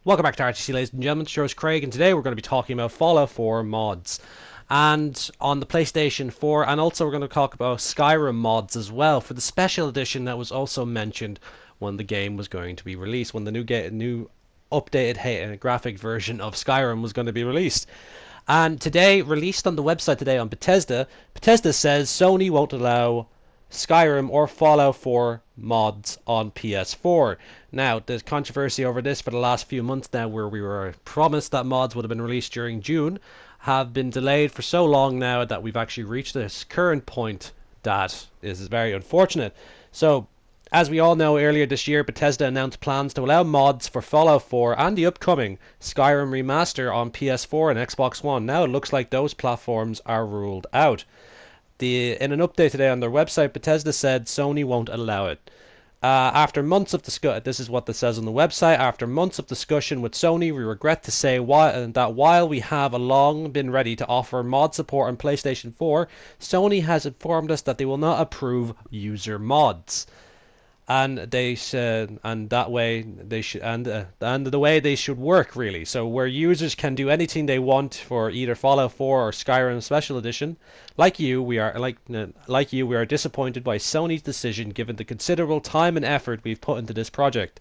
Welcome back to RTC, ladies and gentlemen. The show's Craig, and today we're going to be talking about Fallout 4 mods. And on the PlayStation 4, and also we're going to talk about Skyrim mods as well for the special edition that was also mentioned when the game was going to be released, when the new updated graphic version of Skyrim was going to be released. And today, released on the website today on Bethesda, Bethesda says Sony won't allow Skyrim or Fallout 4 mods on PS4. Now, there's controversy over this for the last few months now, where we were promised that mods would have been released during June, have been delayed for so long now that we've actually reached this current point that is very unfortunate. So, as we all know, earlier this year, Bethesda announced plans to allow mods for Fallout 4 and the upcoming Skyrim remaster on PS4 and Xbox One. Now it looks like those platforms are ruled out. In an update today on their website, Bethesda said Sony won't allow it. After months of discussion, this is what it says on the website. After months of discussion with Sony, we regret to say that while we have long been ready to offer mod support on PlayStation 4, Sony has informed us that they will not approve user mods, and they said, and that way they should, and the way they should work really. So where users can do anything they want for either Fallout 4 or Skyrim Special Edition, like you, we are disappointed by Sony's decision given the considerable time and effort we've put into this project,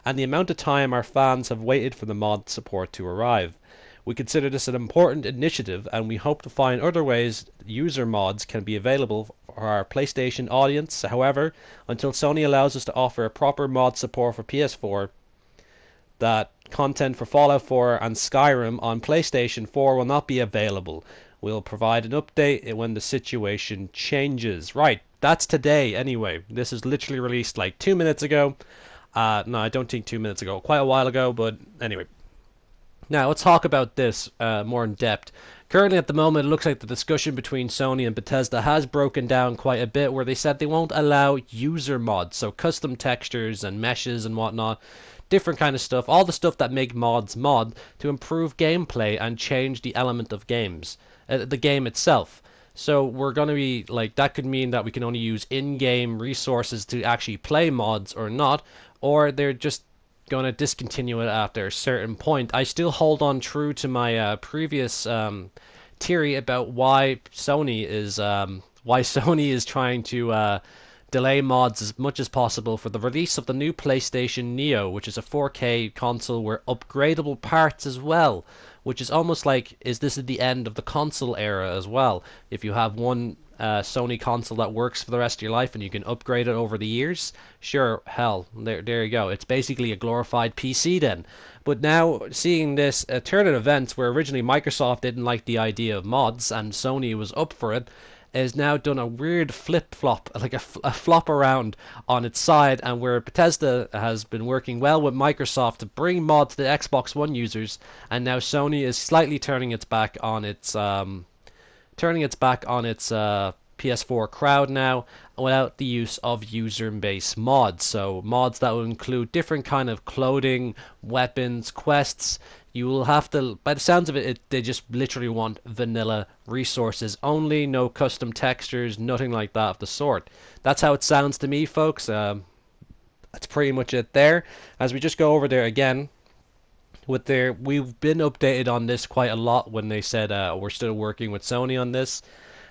and the amount of time our fans have waited for the mod support to arrive. We consider this an important initiative, and we hope to find other ways user mods can be available for our PlayStation audience. However, until Sony allows us to offer proper mod support for PS4, that content for Fallout 4 and Skyrim on PlayStation 4 will not be available. We'll provide an update when the situation changes. Right, that's today anyway. This is literally released like 2 minutes ago. No, I don't think 2 minutes ago. Quite a while ago, but anyway. Now, let's talk about this more in depth. Currently, at the moment, it looks like the discussion between Sony and Bethesda has broken down quite a bit, where they said they won't allow user mods, so custom textures and meshes and whatnot, different kind of stuff, all the stuff that make mods to improve gameplay and change the element of the game itself. So we're going to be like, that could mean that we can only use in-game resources to actually play mods or not, or they're just going to discontinue it after a certain point. I still hold on true to my previous theory about why Sony is trying to delay mods as much as possible for the release of the new PlayStation Neo, which is a 4K console with upgradable parts as well, which is almost like, is this at the end of the console era as well? If you have one Sony console that works for the rest of your life and you can upgrade it over the years, sure, hell, there you go. It's basically a glorified PC then. But now, seeing this turn of events where originally Microsoft didn't like the idea of mods and Sony was up for it, has now done a weird flip-flop, like a flop around on its side, and where Bethesda has been working well with Microsoft to bring mods to the Xbox One users, and now Sony is slightly turning its back on its PS4 crowd now, without the use of user-based mods. So mods that will include different kind of clothing, weapons, quests. You will have to, by the sounds of it, they just literally want vanilla resources only, no custom textures, nothing like that of the sort. That's how it sounds to me, folks. That's pretty much it there. As we just go over there again, we've been updated on this quite a lot when they said we're still working with Sony on this.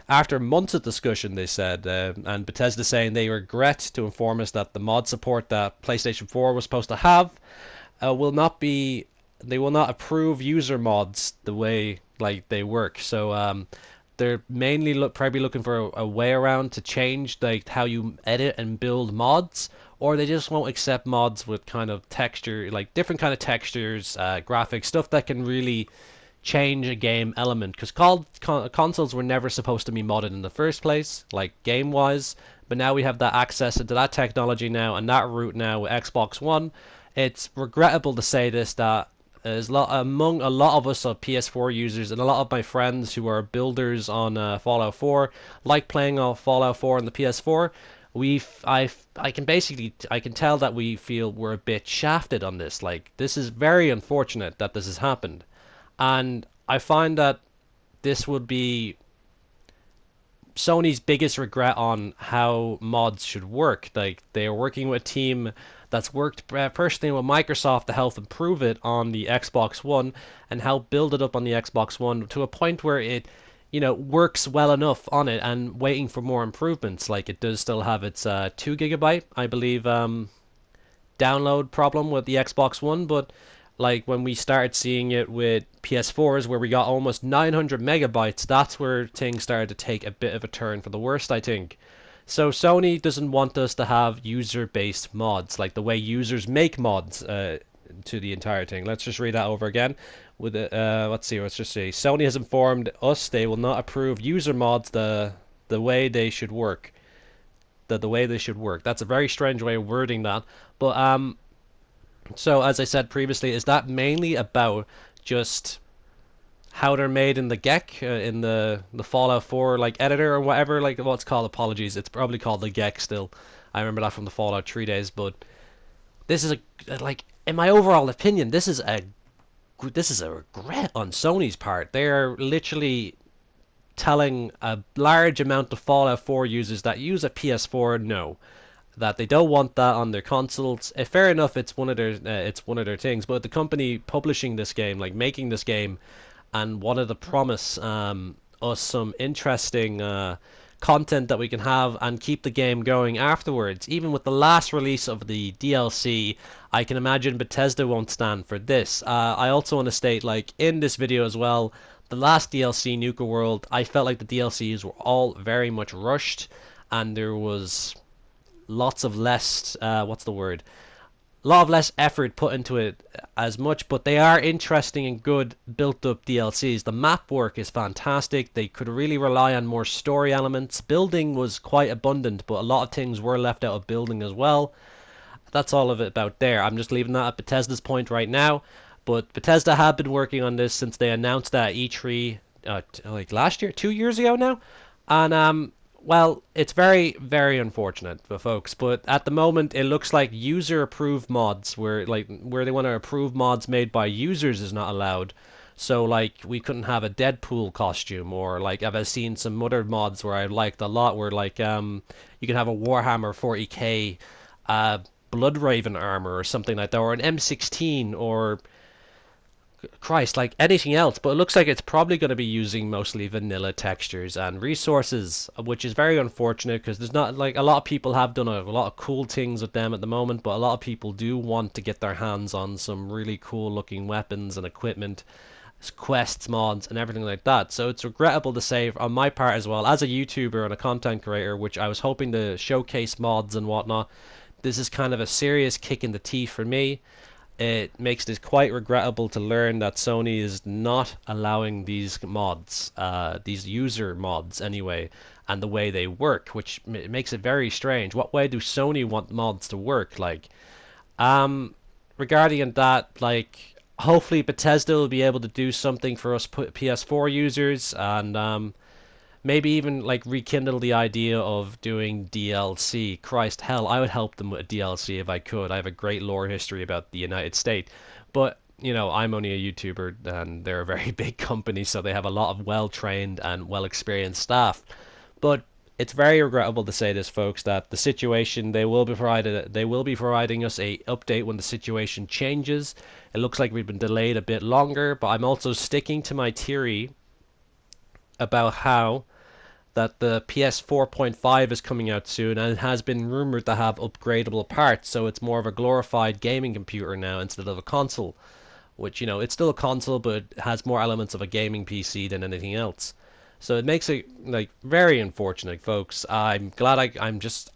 After months of discussion, they said, and Bethesda saying they regret to inform us that the mod support that PlayStation 4 was supposed to have will not be. They will not approve user mods the way like they work. So they're mainly probably looking for a way around to change like how you edit and build mods, or they just won't accept mods with kind of texture, like different kind of textures, graphics, stuff that can really change a game element. Because consoles were never supposed to be modded in the first place, like game wise. But now we have that access into that technology now and that route now with Xbox One. It's regrettable to say this, that among a lot of us PS4 users and a lot of my friends who are builders on Fallout 4 like playing Fallout 4 on the PS4. I can tell that we feel we're a bit shafted on this. Like, this is very unfortunate that this has happened, and I find that this would be Sony's biggest regret on how mods should work. Like, they are working with a team that's worked personally with Microsoft to help improve it on the Xbox One and help build it up on the Xbox One to a point where it, works well enough on it and waiting for more improvements. Like it does still have its 2 gigabyte, I believe, download problem with the Xbox One, but like when we started seeing it with PS4s where we got almost 900 megabytes, that's where things started to take a bit of a turn for the worst, I think. So Sony doesn't want us to have user-based mods, like the way users make mods to the entire thing. Let's just read that over again. With let's see, let's just see. Sony has informed us they will not approve user mods the way they should work. The way they should work. That's a very strange way of wording that. But so as I said previously, is that mainly about just how they're made in the GEC, in the Fallout 4 like editor or whatever, like what's called, apologies, it's probably called the GEC still. I remember that from the Fallout 3 days, but this is like in my overall opinion, this is a regret on Sony's part. They are literally telling a large amount of Fallout 4 users that use a PS4 no, that they don't want that on their consoles. Fair enough, it's one of their things, but the company publishing this game, like making this game, and wanted to promise us some interesting content that we can have and keep the game going afterwards. Even with the last release of the DLC, I can imagine Bethesda won't stand for this. I also want to state, like in this video as well, the last DLC, Nuka World, I felt like the DLCs were all very much rushed, and there was lots of less, what's the word? A lot of less effort put into it as much, but they are interesting and good built up DLCs. The map work is fantastic. They could really rely on more story elements. Building was quite abundant, but a lot of things were left out of building as well. That's all of it about there. I'm just leaving that at Bethesda's point right now. But Bethesda have been working on this since they announced that at E3 like last year, 2 years ago now. And well, it's very, very unfortunate for folks, but at the moment it looks like user-approved mods, where they want to approve mods made by users, is not allowed. So like we couldn't have a Deadpool costume, or like I've seen some other mods where I liked a lot, where like you can have a Warhammer 40k Bloodraven armor or something like that, or an M16, or Christ, like anything else, but it looks like it's probably going to be using mostly vanilla textures and resources, which is very unfortunate because there's not, like, a lot of people have done a lot of cool things with them at the moment, but a lot of people do want to get their hands on some really cool looking weapons and equipment, quests, mods, and everything like that. So it's regrettable to say on my part as well, as a YouTuber and a content creator, which I was hoping to showcase mods and whatnot, this is kind of a serious kick in the teeth for me. It makes it quite regrettable to learn that Sony is not allowing these mods, these user mods anyway, and the way they work, which makes it very strange. What way do Sony want mods to work? Like, regarding that, like, hopefully Bethesda will be able to do something for us PS4 users, and maybe even like rekindle the idea of doing DLC. Christ, hell, I would help them with a DLC if I could. I have a great lore history about the United States, but I'm only a YouTuber, and they're a very big company, so they have a lot of well-trained and well-experienced staff. But it's very regrettable to say this, folks, that the situation, they will be providing us a update when the situation changes. It looks like we've been delayed a bit longer, but I'm also sticking to my theory about how that the PS 4.5 is coming out soon, and it has been rumored to have upgradable parts, so it's more of a glorified gaming computer now instead of a console, which, it's still a console, but it has more elements of a gaming PC than anything else. So it makes it like very unfortunate, folks. I'm glad I'm just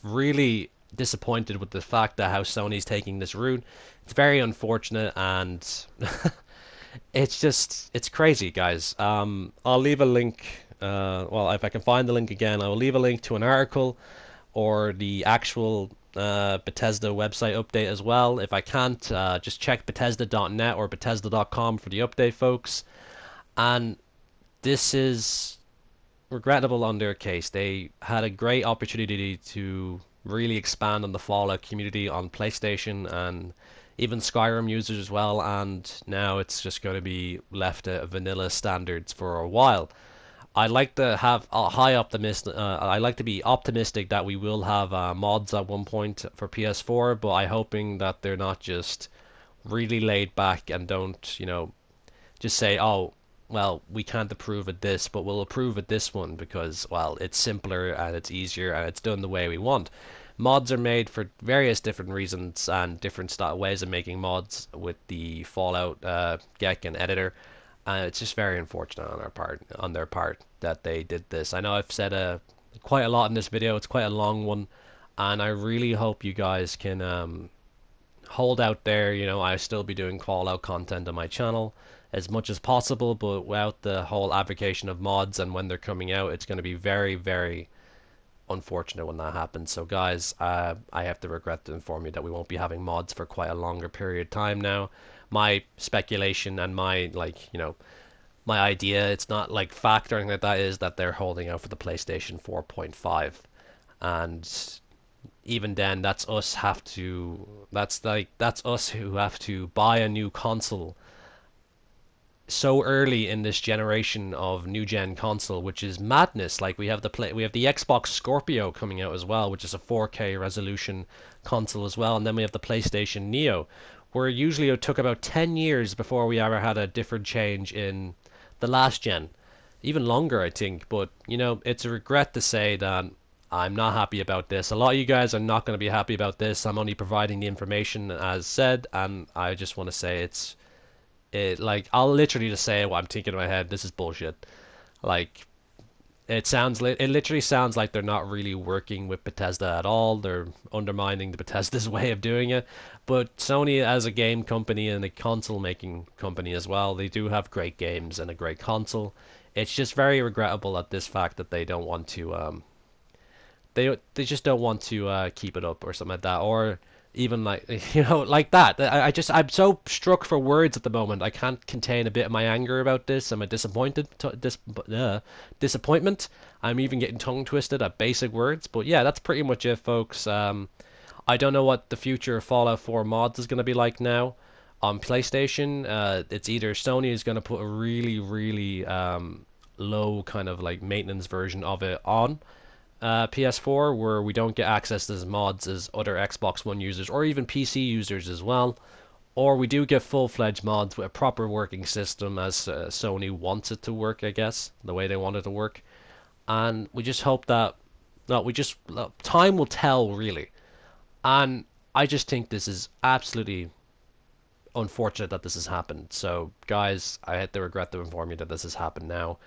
really disappointed with the fact that how Sony's taking this route. It's very unfortunate, and it's crazy, guys. I'll leave a link. Well, if I can find the link again, I will leave a link to an article or the actual Bethesda website update as well. If I can't, just check Bethesda.net or Bethesda.com for the update, folks. And this is regrettable on their case. They had a great opportunity to really expand on the Fallout community on PlayStation and even Skyrim users as well, and now it's just going to be left at vanilla standards for a while. I like to have a high optimist. I like to be optimistic that we will have mods at one point for PS4, but I'm hoping that they're not just really laid back and don't, just say, oh, well, we can't approve of this, but we'll approve of this one because, well, it's simpler and it's easier and it's done the way we want. Mods are made for various different reasons and different ways of making mods with the Fallout GEC and editor. It's just very unfortunate on their part, that they did this. I know I've said quite a lot in this video. It's quite a long one, and I really hope you guys can hold out there. I'll still be doing Fallout content on my channel as much as possible, but without the whole advocation of mods and when they're coming out, it's going to be very, very unfortunate when that happens. So guys, I have to regret to inform you that we won't be having mods for quite a longer period of time now. My speculation and my my idea, it's not like fact or anything like that, is that they're holding out for the PlayStation 4.5, and even then that's us who have to buy a new console so early in this generation of new gen console, which is madness. Like we have the Xbox Scorpio coming out as well, which is a 4K resolution console as well, and then we have the PlayStation Neo, where usually it took about 10 years before we ever had a different change in the last gen, even longer I think. But it's a regret to say that I'm not happy about this. A lot of you guys are not going to be happy about this. I'm only providing the information as said, and I just want to say like, I'll literally just say what I'm thinking in my head. This is bullshit. Like, it literally sounds like they're not really working with Bethesda at all. They're undermining the Bethesda's way of doing it. But Sony, as a game company and a console making company as well, they do have great games and a great console. It's just very regrettable at this fact that they don't want to they just don't want to keep it up or something like that, or even like like that. I'm so struck for words at the moment. I can't contain a bit of my anger about this. I'm a disappointment. I'm even getting tongue twisted at basic words. But yeah, that's pretty much it, folks. I don't know what the future of Fallout 4 mods is going to be like now on PlayStation. It's either Sony is going to put a really, really low kind of like maintenance version of it on PS4, where we don't get access to as mods as other Xbox One users or even PC users as well, or we do get full-fledged mods with a proper working system as Sony wants it to work, I guess, the way they want it to work. And we just hope that, no, time will tell, really. And I just think this is absolutely unfortunate that this has happened. So, guys, I had to regret to inform you that this has happened now.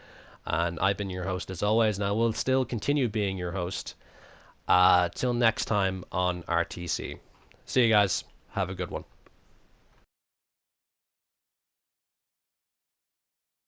And I've been your host as always, and I will still continue being your host. Till next time on RTC. See you guys. Have a good one.